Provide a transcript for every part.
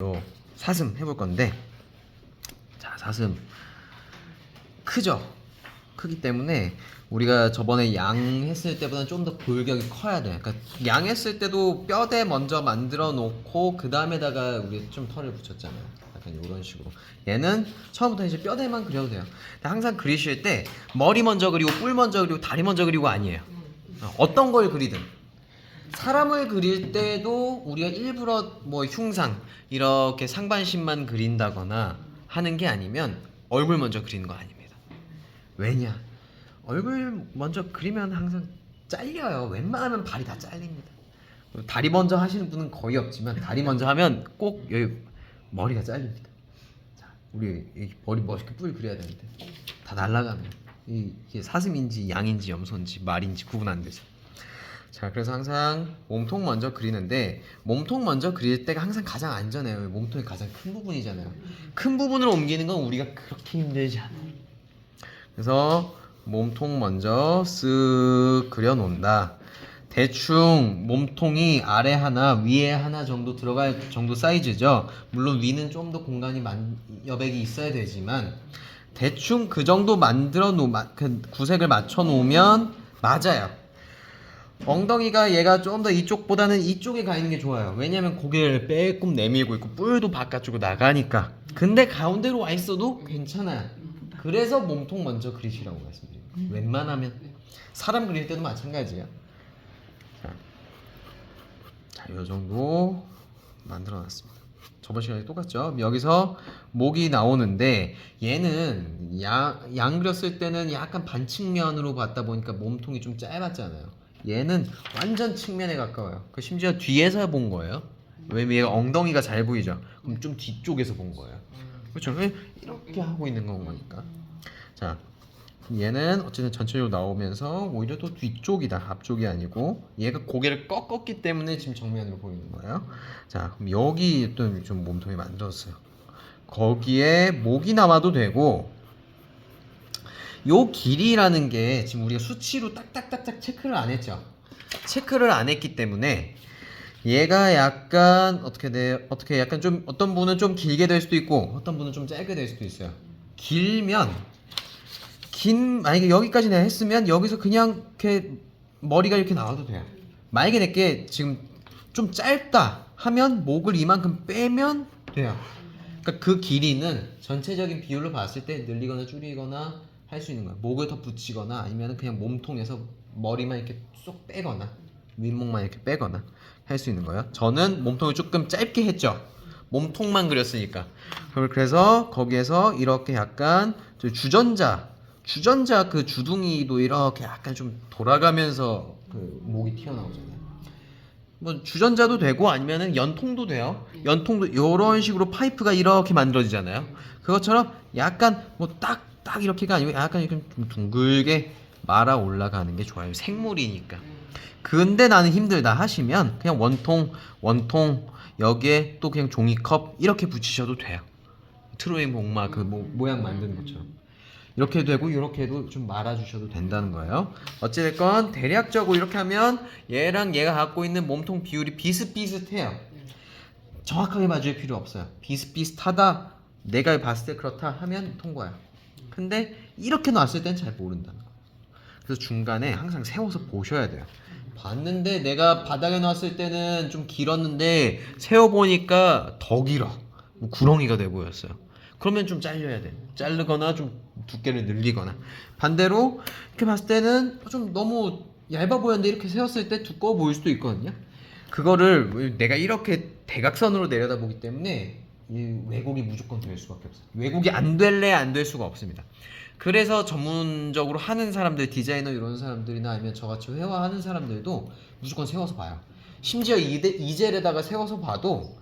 요 사슴 해볼 건데, 자, 사슴 크죠? 크기 때문에 우리가 저번에 양 했을 때보다는 좀 더 골격이 커야 돼. 그러니까 양 했을 때도 뼈대 먼저 만들어 놓고 그 다음에다가 우리 좀 털을 붙였잖아요. 약간 이런 식으로. 얘는 처음부터 이제 뼈대만 그려도 돼요. 근데 항상 그리실 때 머리 먼저 그리고 뿔 먼저 그리고 다리 먼저 그리고 아니에요. 어떤 걸 그리든. 사람을 그릴 때도 우리가 일부러 뭐 흉상 이렇게 상반신만 그린다거나 하는 게 아니면 얼굴 먼저 그리는 거 아닙니다. 왜냐? 얼굴 먼저 그리면 항상 잘려요. 웬만하면 발이 다 잘립니다. 다리 먼저 하시는 분은 거의 없지만 다리 먼저 하면 꼭 여기 머리가 잘립니다. 자, 우리 이 머리 멋있게 뿔 그려야 되는데 다 날아가네. 이게 사슴인지 양인지 염소인지 말인지 구분 안 되죠. 자, 그래서 항상 몸통 먼저 그리는데 몸통 먼저 그릴 때가 항상 가장 안전해요. 몸통이 가장 큰 부분이잖아요. 큰 부분을 옮기는 건 우리가 그렇게 힘들지 않아요. 그래서 몸통 먼저 쓱 그려 놓는다. 대충 몸통이 아래 하나 위에 하나 정도 들어갈 정도 사이즈죠. 물론 위는 좀 더 공간이 여백이 있어야 되지만 대충 그 정도 만들어 그 구색을 맞춰 놓으면 맞아요. 엉덩이가 얘가 좀 더 이쪽보다는 이쪽에 가 있는 게 좋아요. 왜냐면 고개를 빼끔 내밀고 있고 뿔도 바깥쪽으로 나가니까. 근데 가운데로 와 있어도 괜찮아요. 그래서 몸통 먼저 그리시라고 말씀드립니다. 웬만하면 사람 그릴 때도 마찬가지예요. 자, 요 정도 만들어 놨습니다. 저번 시간에 똑같죠? 여기서 목이 나오는데 얘는 양 그렸을 때는 약간 반측면으로 봤다 보니까 몸통이 좀 짧았잖아요. 얘는 완전 측면에 가까워요. 그 심지어 뒤에서 본 거예요. 왜냐면 얘가 엉덩이가 잘 보이죠? 그럼 좀 뒤쪽에서 본 거예요. 그렇죠? 이렇게 하고 있는 거니까. 자, 얘는 어쨌든 전체적으로 나오면서 오히려 또 뒤쪽이다. 앞쪽이 아니고 얘가 고개를 꺾었기 때문에 지금 정면으로 보이는 거예요. 자, 그럼 여기 또 좀 몸통이 만들었어요. 거기에 목이 남아도 되고 요 길이라는 게 지금 우리가 수치로 딱딱딱딱 체크를 안 했죠. 체크를 안 했기 때문에 얘가 약간 어떻게 약간 좀 어떤 분은 좀 길게 될 수도 있고 어떤 분은 좀 짧게 될 수도 있어요. 길면 만약에 여기까지 내가 했으면 여기서 그냥 이렇게 머리가 이렇게 나와도 돼요. 만약에 내게 지금 좀 짧다 하면 목을 이만큼 빼면 돼요. 그러니까 그 길이는 전체적인 비율로 봤을 때 늘리거나 줄이거나 할 수 있는 거예요. 목을 더 붙이거나 아니면 그냥 몸통에서 머리만 이렇게 쏙 빼거나 윗목만 이렇게 빼거나 할 수 있는 거예요. 저는 몸통을 조금 짧게 했죠. 몸통만 그렸으니까. 그래서 거기에서 이렇게 약간 주전자 그 주둥이도 이렇게 약간 좀 돌아가면서 그 목이 튀어나오잖아요. 뭐 주전자도 되고 아니면은 연통도 돼요. 연통도 이런 식으로 파이프가 이렇게 만들어지잖아요. 그것처럼 약간 뭐 딱 이렇게가 아니고 약간 이렇게 좀 둥글게 말아 올라가는 게 좋아요. 생물이니까. 근데 나는 힘들다 하시면 그냥 원통 여기에 또 그냥 종이컵 이렇게 붙이셔도 돼요. 트로이 목마 그 모양 만드는 것처럼. 이렇게 되고 이렇게 해도 좀 말아주셔도 된다는 거예요. 어찌됐건 대략적으로 이렇게 하면 얘랑 얘가 갖고 있는 몸통 비율이 비슷비슷해요. 정확하게 맞을 필요 없어요. 비슷비슷하다 내가 봤을 때 그렇다 하면 통과해요. 근데 이렇게 놨을 땐 잘 모른다는 거예요. 그래서 중간에 항상 세워서 보셔야 돼요. 봤는데 내가 바닥에 놨을 때는 좀 길었는데 세워보니까 더 길어. 뭐 구렁이가 돼 보였어요. 그러면 좀 잘려야 돼. 자르거나 좀 두께를 늘리거나. 반대로 이렇게 봤을 때는 좀 너무 얇아 보였는데 이렇게 세웠을 때 두꺼워 보일 수도 있거든요. 그거를 내가 이렇게 대각선으로 내려다보기 때문에 이 왜곡이 무조건 될 수밖에 없어요. 왜곡이 안 될래 안 될 수가 없습니다. 그래서 전문적으로 하는 사람들, 디자이너 이런 사람들이나 아니면 저같이 회화하는 사람들도 무조건 세워서 봐요. 심지어 이젤에다가 세워서 봐도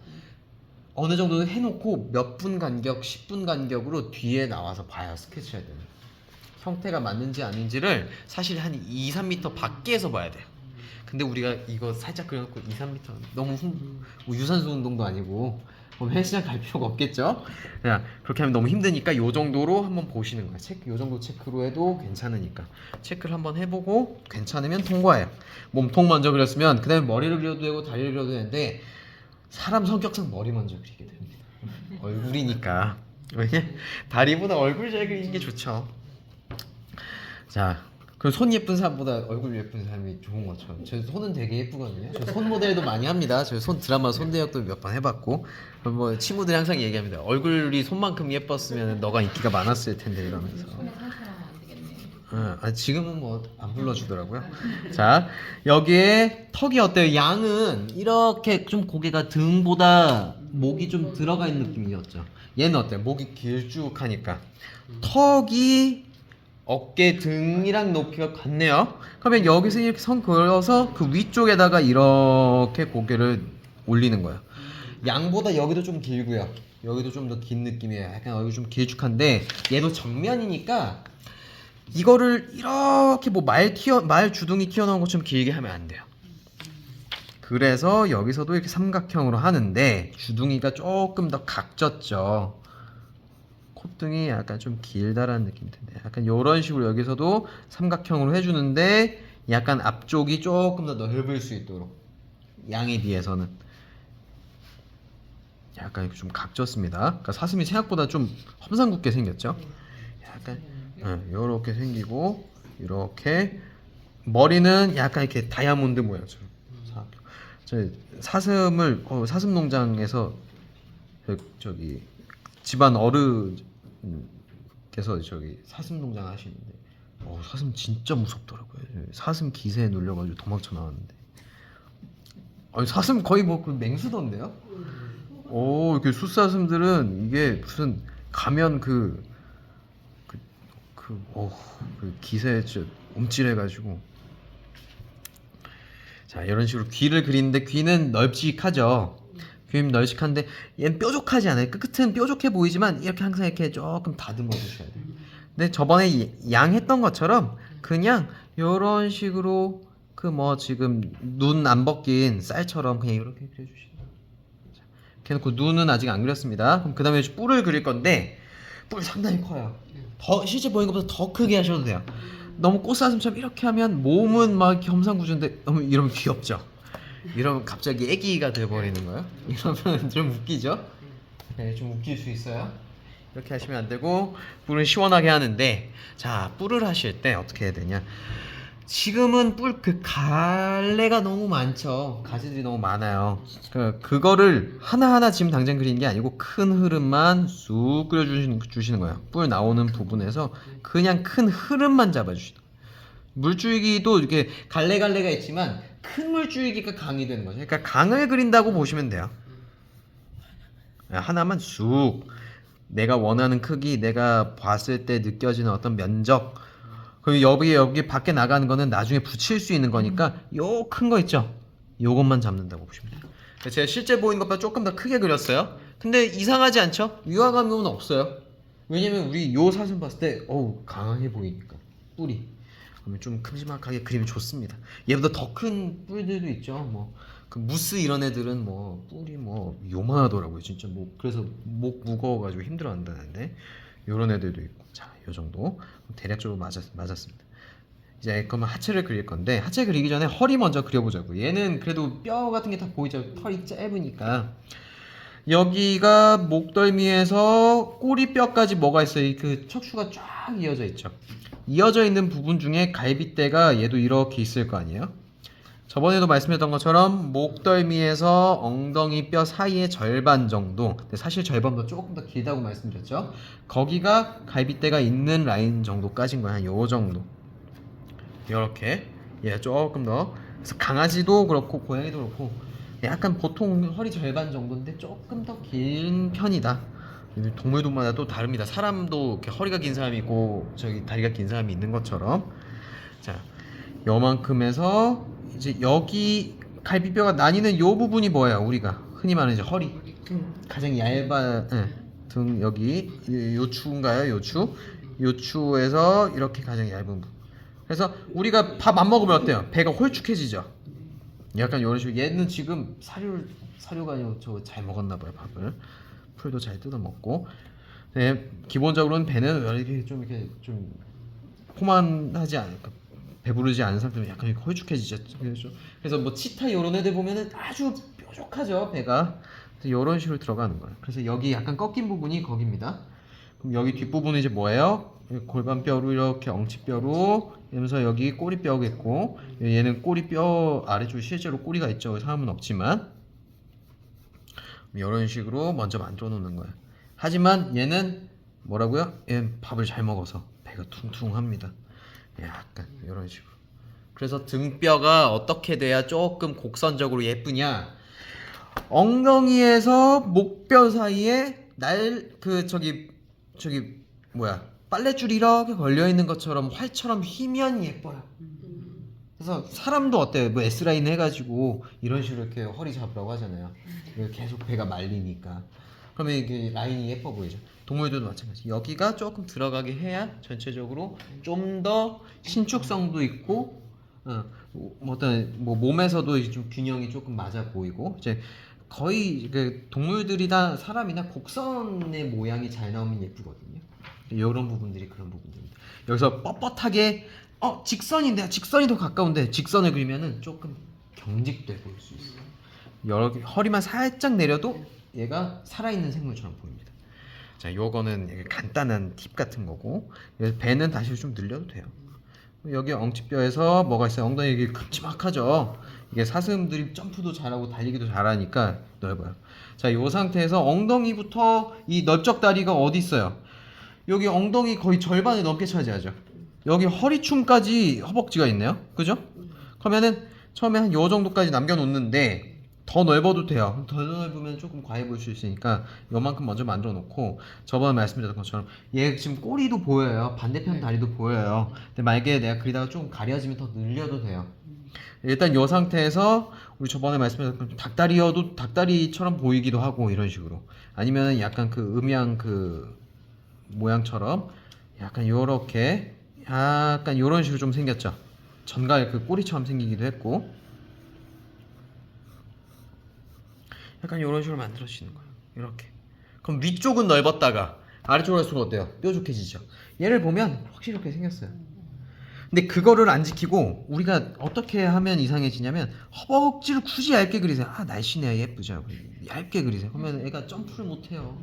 어느 정도 해놓고 몇 분 간격, 10분 간격으로 뒤에 나와서 봐요. 스케치할 때는. 형태가 맞는지 아닌지를 사실 한 2, 3m 밖에서 봐야 돼요. 근데 우리가 이거 살짝 그려놓고 2, 3m 너무 뭐 유산소 운동도 아니고 헬스장 갈 필요가 없겠죠? 그냥 그렇게 하면 너무 힘드니까 요 정도로 한번 보시는 거예요. 요 정도 체크로 해도 괜찮으니까 체크를 한번 해보고 괜찮으면 통과해요. 몸통 먼저 그렸으면 그 다음에 머리를 그려도 되고 다리를 그려도 되는데 사람 성격상 머리 먼저 그리게 됩니다. 얼굴이니까. 왜냐? 다리보다 얼굴 잘 그리는 게 좋죠. 자, 그 손 예쁜 사람보다 얼굴 예쁜 사람이 좋은 것처럼 제 손은 되게 예쁘거든요. 저 손 모델도 많이 합니다. 저 손 드라마 손대역도 몇 번 해봤고 뭐 친구들이 항상 얘기합니다. 얼굴이 손만큼 예뻤으면 너가 인기가 많았을 텐데 이러면서. 손에 상처나면 안 되겠네. 지금은 뭐 안 불러주더라고요. 자, 여기에 턱이 어때요? 양은 이렇게 좀 고개가 등보다 목이 좀 들어가 있는 느낌이었죠. 얘는 어때요? 목이 길쭉하니까 턱이 어깨 등이랑 높이가 같네요. 그러면 여기서 이렇게 선 그어서 그 위쪽에다가 이렇게 고개를 올리는 거예요. 양보다 여기도 좀 길고요. 여기도 좀 더 긴 느낌이에요. 약간 얼굴이 좀 길쭉한데 얘도 정면이니까 이거를 이렇게 뭐 말 주둥이 튀어나온 것처럼 길게 하면 안 돼요. 그래서 여기서도 이렇게 삼각형으로 하는데 주둥이가 조금 더 각졌죠. 콧등이 약간 좀 길다라는 느낌이 드는데 약간 이런 식으로 여기서도 삼각형으로 해주는데 약간 앞쪽이 조금 더 넓을 수 있도록 양에 비해서는 약간 이렇게 좀 각졌습니다. 그러니까 사슴이 생각보다 좀 험상궂게 생겼죠. 약간 이렇게 생기고 이렇게 머리는 약간 이렇게 다이아몬드 모양처럼. 저 사슴을 사슴 농장에서 저기 집안 어른께서 저기 사슴 농장 하시는데 사슴 진짜 무섭더라고요. 사슴 기세에 눌려가지고 도망쳐 나왔는데 사슴 거의 뭐 그 맹수던데요? 이렇게 숫사슴들은 이게 무슨 가면 그 기세 진짜 움찔해가지고. 자, 이런 식으로 귀를 그리는데 귀는 널찍하죠. 귀는 널찍한데 얘는 뾰족하지 않아요. 끝은 뾰족해 보이지만 이렇게 항상 이렇게 조금 다듬어 주셔야 돼요. 근데 저번에 양 했던 것처럼 그냥 이런 식으로 그 뭐 지금 눈 안 벗긴 쌀처럼 그냥 이렇게 그려주시면. 이렇게 해놓고 눈은 아직 안 그렸습니다. 그럼 그 다음에 뿔을 그릴 건데 뿔 상당히 커요. 더 실제 보이는 것보다 더 크게 하셔도 돼요. 너무 꽃사슴처럼 이렇게 하면 몸은 막 겸상구조인데 너무 이러면 귀엽죠. 이러면 갑자기 애기가 돼버리는 거예요. 이러면 좀 웃기죠. 네, 좀 웃길 수 있어요. 이렇게 하시면 안 되고 뿔은 시원하게 하는데 자, 뿔을 하실 때 어떻게 해야 되냐. 지금은 뿔 그 갈래가 너무 많죠. 가지들이 너무 많아요. 그거를 하나하나 지금 당장 그리는 게 아니고 큰 흐름만 쑥 그려주시는 거예요. 뿔 나오는 부분에서 그냥 큰 흐름만 잡아주시는 거예요. 물줄기도 이렇게 갈래가 있지만 큰 물줄기가 강이 되는 거죠. 그러니까 강을 그린다고 보시면 돼요. 하나만 쑥 내가 원하는 크기, 내가 봤을 때 느껴지는 어떤 면적, 그리고 여기 밖에 나가는 거는 나중에 붙일 수 있는 거니까 요 큰 거 있죠? 요것만 잡는다고 보시면 돼요. 제가 실제 보이는 것보다 조금 더 크게 그렸어요. 근데 이상하지 않죠? 유화감은 없어요. 왜냐면 우리 요 사진 봤을 때 강하게 보이니까 뿔이. 그러면 좀 큼지막하게 그리면 좋습니다. 얘보다 더 큰 뿔들도 있죠. 뭐 그 무스 이런 애들은 뭐 뿔이 뭐 요만하더라고요. 진짜 뭐 그래서 목 무거워가지고 힘들어한다는데 요런 애들도 있고. 자, 요 정도 대략적으로 맞았습니다. 이제 그러면 하체를 그릴 건데 하체 그리기 전에 허리 먼저 그려보자고. 얘는 그래도 뼈 같은 게 다 보이죠. 털이 짧으니까. 여기가 목덜미에서 꼬리뼈까지 뭐가 있어요? 그 척추가 쫙 이어져 있죠. 이어져 있는 부분 중에 갈비대가 얘도 이렇게 있을 거 아니에요? 저번에도 말씀했던 것처럼 목덜미에서 엉덩이 뼈 사이의 절반 정도, 근데 사실 절반보다 조금 더 길다고 말씀드렸죠. 거기가 갈비대가 있는 라인 정도까지인 거야. 요 정도. 이렇게 얘 조금 더. 그래서 강아지도 그렇고 고양이도 그렇고 약간 보통 허리 절반 정도인데 조금 더 긴 편이다. 동물들마다 또 다릅니다. 사람도 이렇게 허리가 긴 사람이 있고 저기 다리가 긴 사람이 있는 것처럼. 자, 요만큼에서 이제 여기 갈비뼈가 나뉘는 요 부분이 뭐예요? 우리가 흔히 말하는 이제 허리. 가장 얇은 등 여기 요 추인가요? 요 추. 요 추에서 이렇게 가장 얇은 부분. 그래서 우리가 밥 안 먹으면 어때요? 배가 홀쭉해지죠. 약간 이런 식으로. 얘는 지금 사료가 아니고 저 잘 먹었나 봐요. 밥을. 풀도 잘 뜯어 먹고. 네, 기본적으로는 배는 이렇게 좀 포만하지 않을까. 배부르지 않은 상태면 약간 홀쭉해지죠. 그래서 뭐 치타 이런 애들 보면은 아주 뾰족하죠 배가. 이런 식으로 들어가는 거예요. 그래서 여기 약간 꺾인 부분이 거기입니다. 그럼 여기 뒷부분은 이제 뭐예요? 골반뼈로 이렇게 엉치뼈로 이러면서 여기 꼬리뼈겠고, 얘는 꼬리뼈 아래쪽 실제로 꼬리가 있죠. 사람은 없지만 이런 식으로 먼저 만들어 놓는 거예요. 하지만 얘는 뭐라고요? 얘는 밥을 잘 먹어서 배가 퉁퉁합니다. 약간 이런 식으로. 그래서 등뼈가 어떻게 돼야 조금 곡선적으로 예쁘냐? 엉덩이에서 목뼈 사이에 저기 뭐야, 빨랫줄이 이렇게 걸려 있는 것처럼 활처럼 휘면 예뻐요. 그래서 사람도 어때요? 뭐 S라인 해가지고 이런 식으로 이렇게 허리 잡으라고 하잖아요. 계속 배가 말리니까. 그러면 이게 라인이 예뻐 보이죠. 동물들도 마찬가지. 여기가 조금 들어가게 해야 전체적으로 좀 더 신축성도 있고, 뭐 어떤 뭐 몸에서도 좀 균형이 조금 맞아 보이고, 이제 거의 그 동물들이 다 사람이나 곡선의 모양이 잘 나오면 예쁘거든요. 이런 부분들이 그런 부분들입니다. 여기서 뻣뻣하게 직선인데, 직선이 더 가까운데 직선을 그리면은 조금 경직돼 보일 수 있어요. 여러 허리만 살짝 내려도 얘가 살아있는 생물처럼 보입니다. 자, 요거는 간단한 팁 같은 거고, 배는 다시 좀 늘려도 돼요. 여기 엉치뼈에서 뭐가 있어요? 엉덩이 여기 큼지막하죠. 이게 사슴들이 점프도 잘하고 달리기도 잘하니까 넓어요. 자, 이 상태에서 엉덩이부터 이 넓적다리가 어디 있어요? 여기 엉덩이 거의 절반을 넘게 차지하죠. 여기 허리춤까지 허벅지가 있네요. 그죠? 그러면은 처음에 한 요 정도까지 남겨놓는데, 더 넓어도 돼요. 더 넓으면 조금 과해 보일 수 있으니까 요만큼 먼저 만들어 놓고, 저번에 말씀드렸던 것처럼 얘 지금 꼬리도 보여요. 반대편 다리도 보여요. 근데 만약에 내가 그리다가 좀 가려지면 더 늘려도 돼요. 일단 요 상태에서 우리 저번에 말씀드렸던 닭다리여도 닭다리처럼 보이기도 하고, 이런 식으로. 아니면 약간 그 음양 그 모양처럼 약간 요렇게 약간 요런 식으로 좀 생겼죠. 전갈 그 꼬리처럼 생기기도 했고, 약간 이런 식으로 만들어지는 거예요. 이렇게. 그럼 위쪽은 넓었다가 아래쪽으로 갈수록 어때요? 뾰족해지죠. 얘를 보면 확실히 이렇게 생겼어요. 근데 그거를 안 지키고 우리가 어떻게 하면 이상해지냐면, 허벅지를 굳이 얇게 그리세요. 날씬해야 예쁘죠. 얇게 그리세요. 그러면 애가 점프를 못 해요.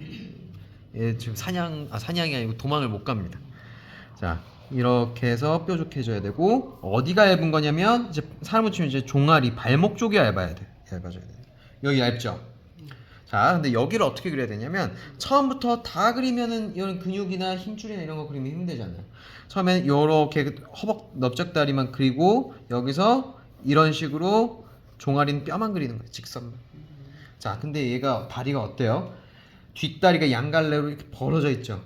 얘 지금 사냥이 아니고 도망을 못 갑니다. 자, 이렇게 해서 뾰족해져야 되고, 어디가 얇은 거냐면 이제 사람을 치면 이제 종아리, 발목 쪽이 얇아져야 돼요. 여기 얇죠? 자, 근데 여기를 어떻게 그려야 되냐면, 처음부터 다 그리면은 이런 근육이나 힘줄이나 이런 거 그리면 힘들잖아요. 처음엔 요렇게 허벅 넓적다리만 그리고, 여기서 이런 식으로 종아리는 뼈만 그리는 거예요. 직선만. 자, 근데 얘가 다리가 어때요? 뒷다리가 양갈래로 이렇게 벌어져 있죠.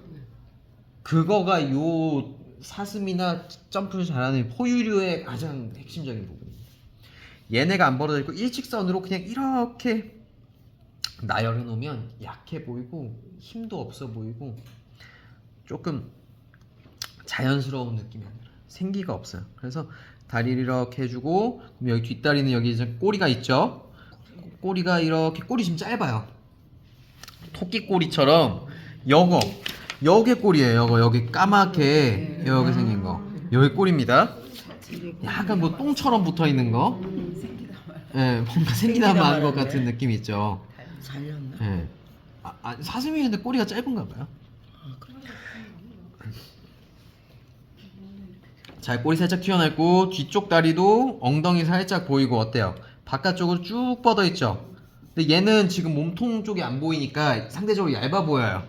그거가 요 사슴이나 점프를 잘하는 포유류의 가장 핵심적인 부분입니다. 얘네가 안 벌어져 있고 일직선으로 그냥 이렇게 나열해 놓으면 약해 보이고 힘도 없어 보이고 조금 자연스러운 느낌이 아니라 생기가 없어요. 그래서 다리를 이렇게 해주고, 그럼 여기 뒷다리는 여기 이제 꼬리가 있죠. 꼬리가 이렇게, 꼬리 지금 짧아요. 토끼 꼬리처럼 여기 꼬리예요. 여기 까맣게 여기 생긴 거, 여기 꼬리입니다. 약간 뭐 똥처럼 붙어 있는 거, 뭔가 생기다만 것 같은 느낌 있죠. 잘렸나? 사슴이 근데 꼬리가 짧은가 봐요. 자, 꼬리 살짝 튀어나왔고, 뒤쪽 다리도 엉덩이 살짝 보이고, 어때요? 바깥쪽으로 쭉 뻗어 있죠. 근데 얘는 지금 몸통 쪽이 안 보이니까 상대적으로 얇아 보여요.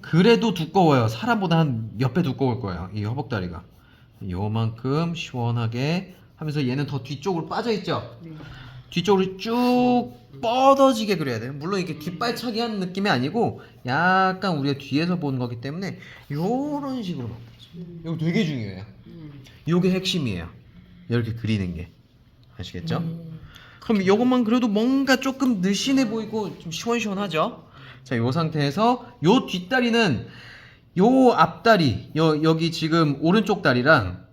그래도 두꺼워요. 사람보다 한 몇 배 두꺼울 거예요, 이 허벅다리가. 요만큼 시원하게 하면서 얘는 더 뒤쪽으로 빠져 있죠. 네. 뒤쪽으로 쭉 뻗어지게 그려야 돼요. 물론 이게 뒷발차기 하는 느낌이 아니고 약간 우리가 뒤에서 보는 거기 때문에 요런 식으로 만들어요. 이거 되게 중요해요. 요게 핵심이에요. 이렇게 그리는 게. 아시겠죠? 그럼 이것만 그려도 뭔가 조금 느씬해 보이고 좀 시원시원하죠? 자, 요 상태에서 요 뒷다리는 요 앞다리, 여기 지금 오른쪽 다리랑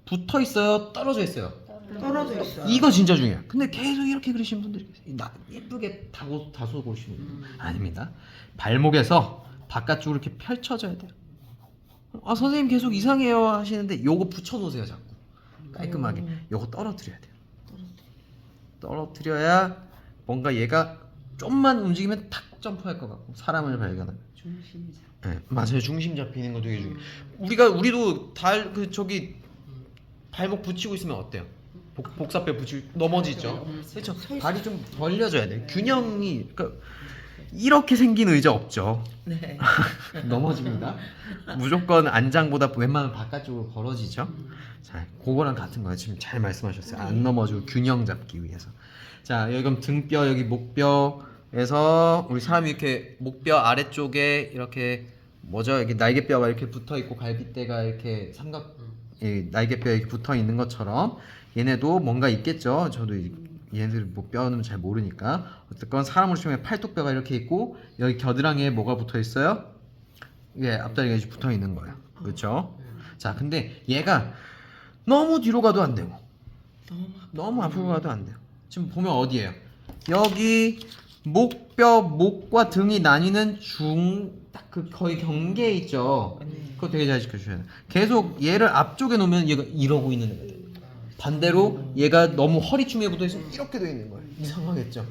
붙어 있어요? 떨어져 있어요? 떨어져 있어. 이거 진짜 중요해요. 근데 계속 이렇게 그리시는 분들이 계세요. 예쁘게 다소 보시는 분. 아닙니다. 발목에서 바깥쪽으로 이렇게 펼쳐져야 돼요. 선생님 계속 이상해요 하시는데 요거 붙여놓으세요. 자꾸 깔끔하게. 요거 떨어뜨려야 돼요. 떨어뜨려야 뭔가 얘가 좀만 움직이면 탁 점프할 것 같고 사람을 발견하면. 중심이 잡. 네, 맞아요. 중심 잡히는 거 되게 중요해. 우리도 저기 발목 붙이고 있으면 어때요? 복사뼈 붙이고 넘어지죠. 그렇죠. 다리 좀 벌려줘야 돼. 균형이 그러니까 이렇게 생긴 의자 없죠. 네. 넘어집니다. 무조건 안장보다 웬만하면 바깥쪽으로 벌어지죠. 자, 그거랑 같은 거예요. 지금 잘 말씀하셨어요. 안 넘어지고 균형 잡기 위해서. 자, 여기 그럼 등뼈, 여기 목뼈에서 우리 사람이 이렇게 목뼈 아래쪽에 이렇게 뭐죠? 여기 날개뼈가 이렇게 붙어 있고 갈비뼈가 이렇게 날개뼈 이렇게 붙어 있는 것처럼 얘네도 뭔가 있겠죠. 저도 얘네들 뭐 뼈는 잘 모르니까 어쨌건 사람으로 치면 팔뚝뼈가 이렇게 있고 여기 겨드랑이에 뭐가 붙어 있어요? 예, 앞다리가 이제 붙어 있는 거예요. 그렇죠? 자, 근데 얘가 너무 뒤로 가도 안 되고 너무 앞으로 가도 안 돼요. 지금 보면 어디예요? 여기 목과 등이 나뉘는 딱 그 거의 경계에 있죠. 그거 되게 잘 지켜주셔야 돼요. 계속 얘를 앞쪽에 놓으면 얘가 이러고 있는 애가 돼요. 반대로 얘가 너무 허리춤에 붙어 있으면 이렇게 돼 있는 거예요. 이상하겠죠?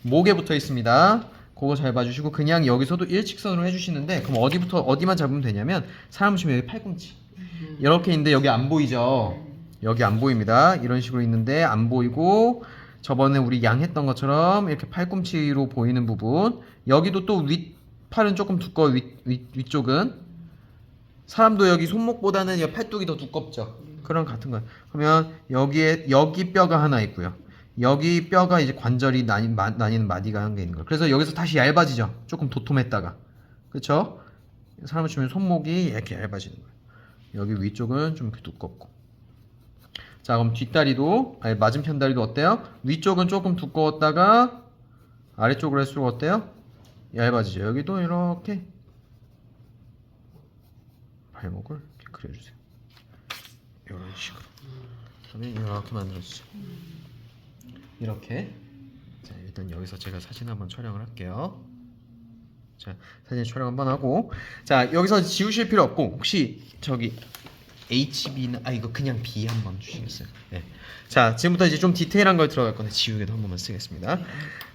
목에 붙어 있습니다. 그거 잘 봐주시고 그냥 여기서도 일직선으로 해주시는데 그럼 어디만 잡으면 되냐면 사람 치면 여기 팔꿈치 이렇게 있는데 여기 안 보이죠? 여기 안 보입니다. 이런 식으로 있는데 안 보이고 저번에 우리 양 했던 것처럼 이렇게 팔꿈치로 보이는 부분 여기도 또 윗팔은 조금 두꺼워 위쪽은 사람도 여기 손목보다는 이 팔뚝이 더 두껍죠. 그런 같은 거예요. 그러면 여기 뼈가 하나 있고요. 여기 뼈가 이제 관절이 나뉘는 마디가 한 개 있는 거예요. 그래서 여기서 다시 얇아지죠. 조금 도톰했다가 그렇죠? 사람을 치면 손목이 이렇게 얇아지는 거예요. 여기 위쪽은 좀 이렇게 두껍고. 자, 그럼 뒷다리도 맞은편 다리도 어때요? 위쪽은 조금 두꺼웠다가 아래쪽으로 할수록 어때요? 얇아지죠. 여기도 이렇게 발목을 이렇게 그려주세요. 이런 식으로. 그다음에 이렇게 만들어주죠. 이렇게. 자, 일단 여기서 제가 사진 한번 촬영을 할게요. 자, 사진 촬영 한번 하고. 자, 여기서 지우실 필요 없고 혹시 저기 HB는 이거 그냥 B 한번 주시겠어요? 네. 자, 지금부터 이제 좀 디테일한 걸 들어갈 건데 지우개도 한 번만 쓰겠습니다.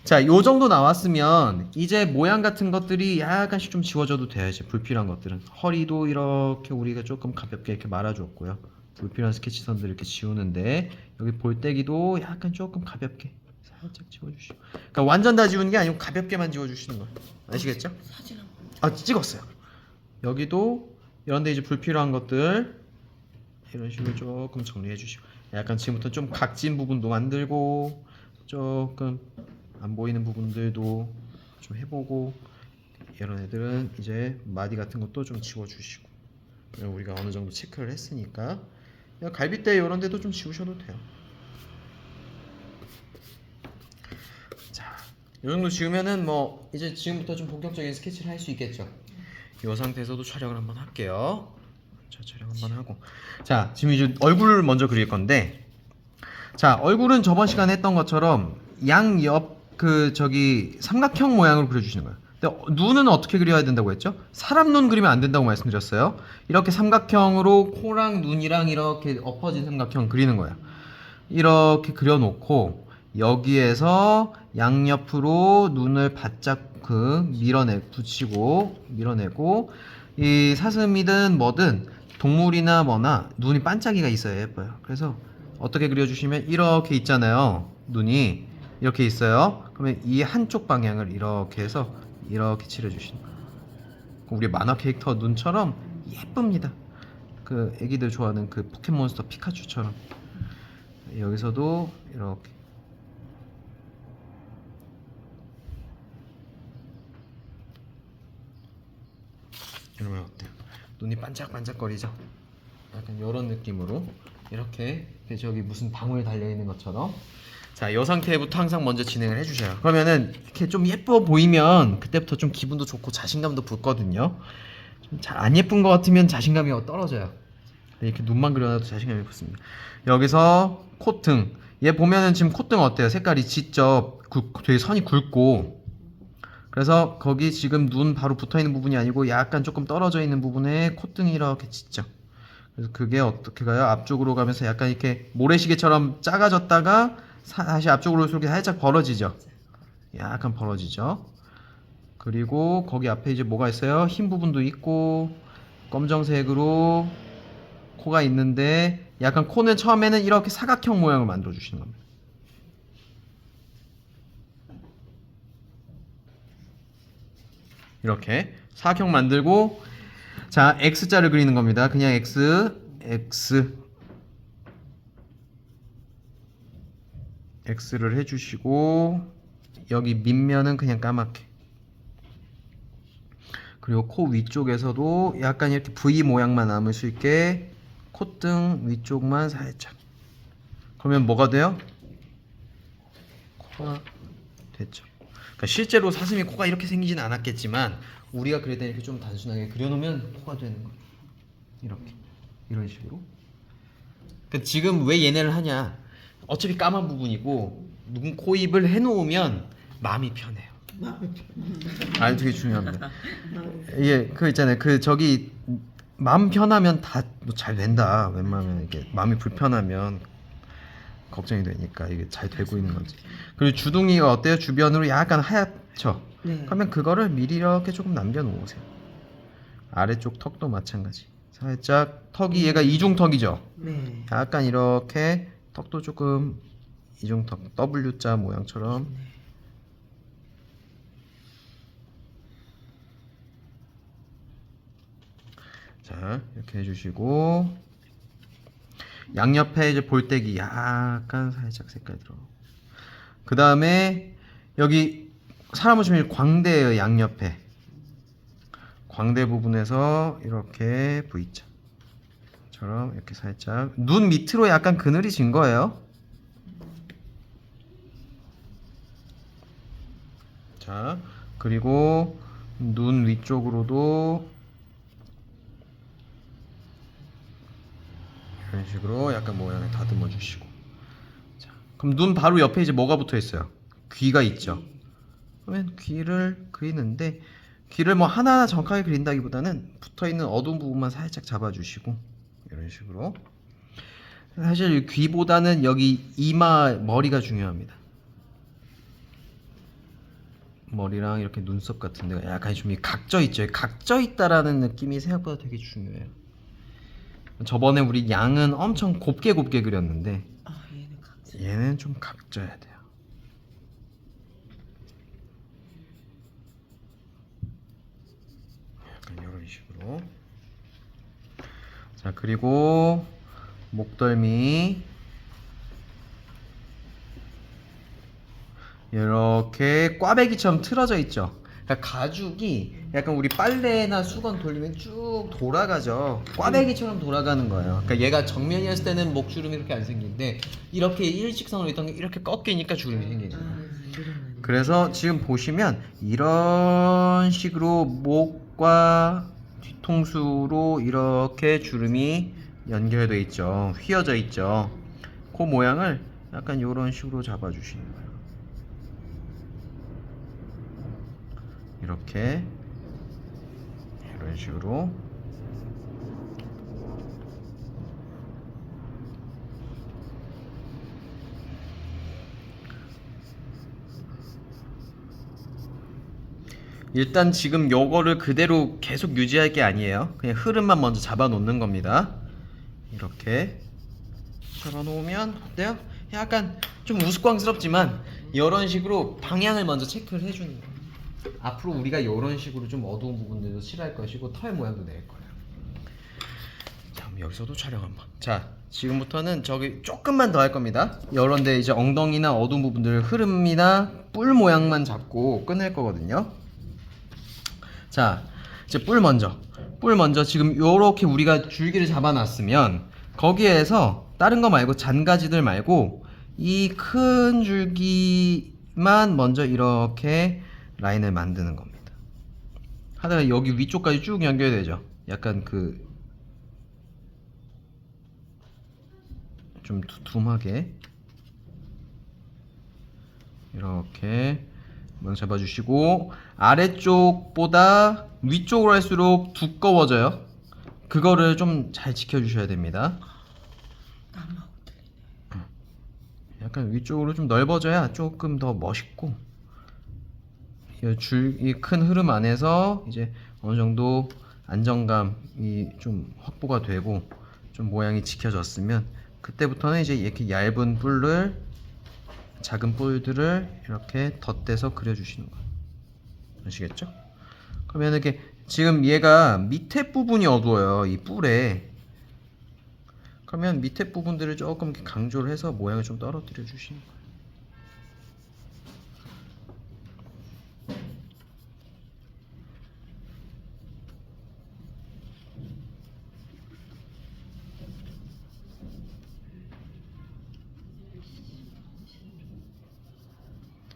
자, 요 정도 나왔으면 이제 모양 같은 것들이 약간씩 좀 지워져도 돼요. 이제 불필요한 것들은 허리도 이렇게 우리가 조금 가볍게 이렇게 말아줬고요. 불필요한 스케치선들 이렇게 지우는데 여기 볼때기도 약간 조금 가볍게 살짝 지워주시고. 그러니까 완전 다 지우는 게 아니고 가볍게만 지워주시는 거예요. 아시겠죠? 사진 한번. 찍었어요. 여기도 이런데 이제 불필요한 것들 이런 식으로 조금 정리해 주시고 약간 지금부터 좀 각진 부분도 만들고 조금 안 보이는 부분들도 좀 해보고 이런 애들은 이제 마디 같은 것도 좀 지워주시고 우리가 어느 정도 체크를 했으니까 갈비뼈 이런 데도 좀 지우셔도 돼요. 자, 이 정도 지우면은 뭐 이제 지금부터 좀 본격적인 스케치를 할 수 있겠죠. 이 상태에서도 촬영을 한번 할게요. 자, 촬영 한번 하고. 자, 지금 이제 얼굴을 먼저 그릴 건데, 자, 얼굴은 저번 시간에 했던 것처럼 양옆 삼각형 모양으로 그려주시는 거예요. 근데 눈은 어떻게 그려야 된다고 했죠? 사람 눈 그리면 안 된다고 말씀드렸어요. 이렇게 삼각형으로 코랑 눈이랑 이렇게 엎어진 삼각형 그리는 거예요. 이렇게 그려놓고 여기에서 양옆으로 눈을 바짝 밀어내고 이 사슴이든 뭐든 동물이나 뭐나 눈이 반짝이가 있어야 예뻐요. 그래서 어떻게 그려주시면 이렇게 있잖아요. 눈이 이렇게 있어요. 그러면 이 한쪽 방향을 이렇게 해서 이렇게 칠해주시는 거예요. 우리 만화 캐릭터 눈처럼 예쁩니다. 그 애기들 좋아하는 그 포켓몬스터 피카츄처럼. 여기서도 이렇게 이러면 어때요? 눈이 반짝반짝거리죠? 약간 이런 느낌으로 이렇게 저기 무슨 방울 달려있는 것처럼. 자, 이 상태부터 항상 먼저 진행을 해주셔요. 그러면은 이렇게 좀 예뻐 보이면 그때부터 좀 기분도 좋고 자신감도 붙거든요. 좀 잘 안 예쁜 것 같으면 자신감이 떨어져요. 이렇게 눈만 그려놔도 자신감이 붙습니다. 여기서 콧등. 얘 보면은 지금 콧등 어때요? 색깔이 짙죠? 되게 선이 굵고. 그래서 거기 지금 눈 바로 붙어있는 부분이 아니고 약간 조금 떨어져 있는 부분에 콧등이 이렇게 짙죠? 그래서 그게 어떻게 가요? 앞쪽으로 가면서 약간 이렇게 모래시계처럼 작아졌다가 다시 앞쪽으로 이렇게 살짝 벌어지죠? 약간 벌어지죠. 그리고 거기 앞에 이제 뭐가 있어요? 흰 부분도 있고 검정색으로 코가 있는데 약간 코는 처음에는 이렇게 사각형 모양을 만들어 주시는 겁니다. 이렇게 사각형 만들고 자 X자를 그리는 겁니다. 그냥 X를 해주시고 여기 밑면은 그냥 까맣게 그리고 코 위쪽에서도 약간 이렇게 V 모양만 남을 수 있게 콧등 위쪽만 살짝 그러면 뭐가 돼요? 코가 됐죠. 그러니까 실제로 사슴이 코가 이렇게 생기진 않았겠지만 우리가 그릴 때 이렇게 좀 단순하게 그려놓으면 코가 되는 거예요. 이렇게 이런 식으로. 그러니까 지금 왜 얘네를 하냐? 어차피 까만 부분이고 눈, 코, 입을 해놓으면 마음이 편해요. 아, 되게 중요합니다. 예, 그 있잖아요. 그 저기 마음 편하면 다 잘 된다. 웬만하면 이게 마음이 불편하면 걱정이 되니까 이게 잘 되고 있는 거지. 그리고 주둥이가 어때요? 주변으로 약간 하얗죠. 네. 그러면 그거를 미리 이렇게 조금 남겨 놓으세요. 아래쪽 턱도 마찬가지. 살짝 턱이 얘가 이중턱이죠. 네. 약간 이렇게 턱도 조금 이중턱 W자 모양처럼 자 이렇게 해주시고 양옆에 이제 볼때기 약간 살짝 색깔 들어. 그 다음에 여기 사람 보시면 광대예요. 양옆에 광대 부분에서 이렇게 V자처럼 이렇게 살짝 눈 밑으로 약간 그늘이 진 거예요. 자 그리고 눈 위쪽으로도 이런 식으로 약간 모양을 다듬어 주시고 자, 그럼 눈 바로 옆에 이제 뭐가 붙어 있어요? 귀가 있죠. 그러면 귀를 그리는데 귀를 뭐 하나하나 정확하게 그린다기보다는 붙어 있는 어두운 부분만 살짝 잡아 주시고 이런 식으로 사실 귀보다는 여기 이마 머리가 중요합니다. 머리랑 이렇게 눈썹 같은 데가 약간 좀 각져 있죠. 각져 있다라는 느낌이 생각보다 되게 중요해요. 저번에 우리 양은 엄청 곱게 그렸는데 아, 얘는 각자. 얘는 좀 각져야 돼요. 약간 이런 식으로. 자 그리고 목덜미 이렇게 꽈배기처럼 틀어져 있죠. 그러니까 가죽이 약간 우리 빨래나 수건 돌리면 쭉 돌아가죠. 꽈배기처럼 돌아가는 거예요. 그러니까 얘가 정면이었을 때는 목주름이 이렇게 안 생기는데 이렇게 일직선으로 있던 게 이렇게 꺾이니까 주름이 생기죠. 늘어나네. 그래서 지금 보시면 이런 식으로 목과 뒤통수로 이렇게 주름이 연결되어 있죠. 휘어져 있죠. 그 모양을 약간 이런 식으로 잡아주시는 거예요. 이렇게 이런 식으로 일단 지금 요거를 그대로 계속 유지할 게 아니에요. 그냥 흐름만 먼저 잡아 놓는 겁니다. 이렇게 잡아 놓으면 어때요? 약간 좀 우스꽝스럽지만 이런 식으로 방향을 먼저 체크를 해주는 거예요. 앞으로 우리가 이런 식으로 좀 어두운 부분들도 칠할 것이고 털 모양도 낼 거예요. 자, 그럼 여기서도 촬영 한번. 자, 지금부터는 저기 조금만 더 할 겁니다. 이런데 이제 엉덩이나 어두운 부분들 흐름이나 뿔 모양만 잡고 끝낼 거거든요. 자, 이제 뿔 먼저. 뿔 먼저 지금 요렇게 우리가 줄기를 잡아놨으면 거기에서 다른 거 말고 잔가지들 말고 이 큰 줄기만 먼저 이렇게 라인을 만드는 겁니다. 하다가 여기 위쪽까지 쭉 연결되죠. 약간 그 좀 두툼하게 이렇게 먼저 잡아주시고 아래쪽보다 위쪽으로 할수록 두꺼워져요. 그거를 좀 잘 지켜주셔야 됩니다. 나무하고 틀리네. 약간 위쪽으로 좀 넓어져야 조금 더 멋있고 이 큰 흐름 안에서 이제 어느 정도 안정감이 좀 확보가 되고 좀 모양이 지켜졌으면 그때부터는 이제 이렇게 얇은 뿔을 작은 뿔들을 이렇게 덧대서 그려주시는 거예요. 아시겠죠? 그러면 이렇게 지금 얘가 밑에 부분이 어두워요. 이 뿔에. 그러면 밑에 부분들을 조금 이렇게 강조를 해서 모양을 좀 떨어뜨려 주시는 거예요.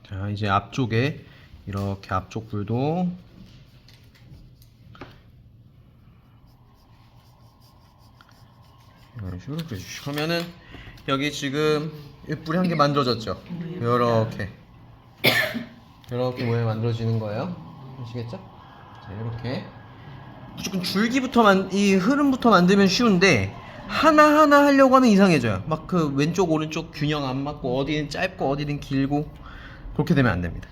자, 이제 앞쪽에 이렇게 앞쪽 뿔도 이런 식으로 그려주시고 그러면은 여기 지금 뿔이 한 개 만들어졌죠? 이렇게 모양이 만들어지는 거예요. 아시겠죠? 자, 이렇게 무조건 줄기부터 이 흐름부터 만들면 쉬운데 하나하나 하려고 하면 이상해져요. 막 그 왼쪽 오른쪽 균형 안 맞고 어디는 짧고 어디는 길고 그렇게 되면 안 됩니다.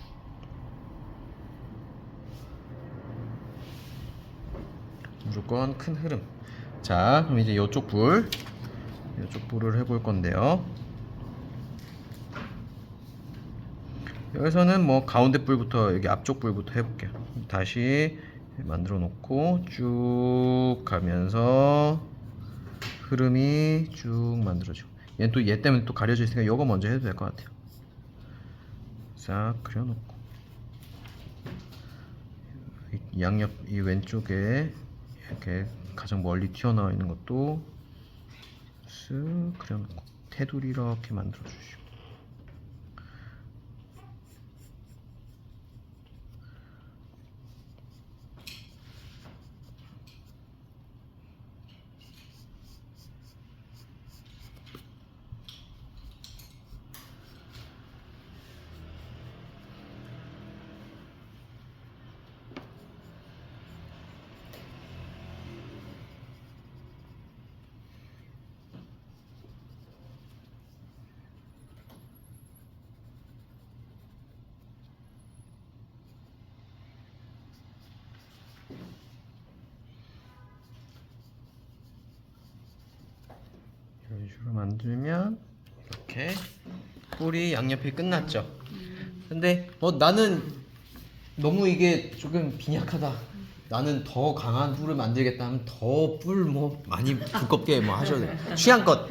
무조건 큰 흐름. 자, 그럼 이제 이쪽 불을 해볼 건데요. 여기서는 뭐 가운데 불부터 여기 앞쪽 불부터 해볼게요. 다시 만들어 놓고 쭉 가면서 흐름이 쭉 만들어지고 얘는 또 얘 때문에 또 가려져 있으니까 이거 먼저 해도 될 것 같아요. 싹 그려놓고 양옆 이 왼쪽에 이렇게 가장 멀리 튀어나와 있는 것도 쓱 그려놓고 테두리 이렇게 만들어 주시고 이런 식으로 만들면 이렇게 뿔이 양옆이 끝났죠. 근데 나는 너무 이게 조금 빈약하다. 나는 더 강한 뿔을 만들겠다 하면 더 뿔 뭐 많이 두껍게 뭐 하셔도 돼요. 취향껏.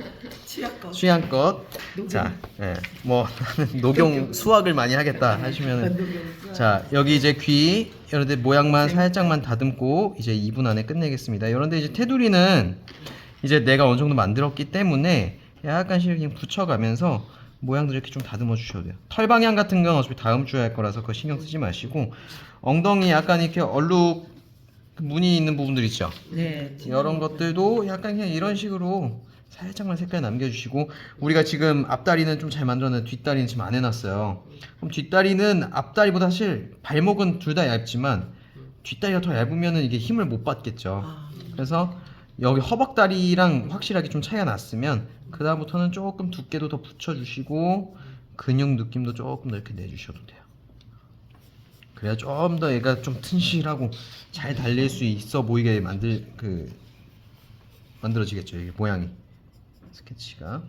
취향껏. 자, 예. 뭐 나는 녹용 수확을 많이 하겠다 하시면은 자, 여기 이제 귀 이런데 모양만 살짝만 다듬고 이제 2분 안에 끝내겠습니다. 이런데 이제 테두리는 이제 내가 어느 정도 만들었기 때문에 약간씩 그냥 붙여가면서 모양들 이렇게 좀 다듬어 주셔도 돼요. 털 방향 같은 건 어차피 다음 주에 할 거라서 그거 신경 쓰지 마시고 엉덩이 약간 이렇게 얼룩 무늬 있는 부분들 있죠? 네. 이런 것들도 약간 그냥 이런 식으로 살짝만 색깔 남겨주시고 우리가 지금 앞다리는 좀 잘 만들었는데 뒷다리는 지금 안 해놨어요. 그럼 뒷다리는 앞다리보다 사실 발목은 둘 다 얇지만 뒷다리가 더 얇으면은 이게 힘을 못 받겠죠. 그래서 여기 허벅다리랑 확실하게 좀 차이가 났으면 그 다음부터는 조금 두께도 더 붙여주시고 근육 느낌도 조금 더 이렇게 내주셔도 돼요. 그래야 좀 더 얘가 좀 튼실하고 잘 달릴 수 있어 보이게 만들어지겠죠. 이게 모양이 스케치가.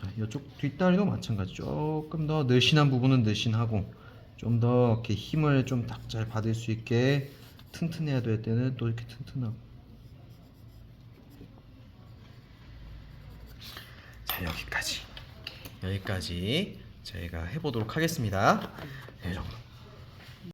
자, 이쪽 뒷다리도 마찬가지. 조금 더 늘씬한 부분은 늘씬하고 좀 더 이렇게 힘을 좀 딱 잘 받을 수 있게 튼튼해야 될 때는 또 이렇게 튼튼하고. 자, 여기까지 저희가 해보도록 하겠습니다. 이 정도.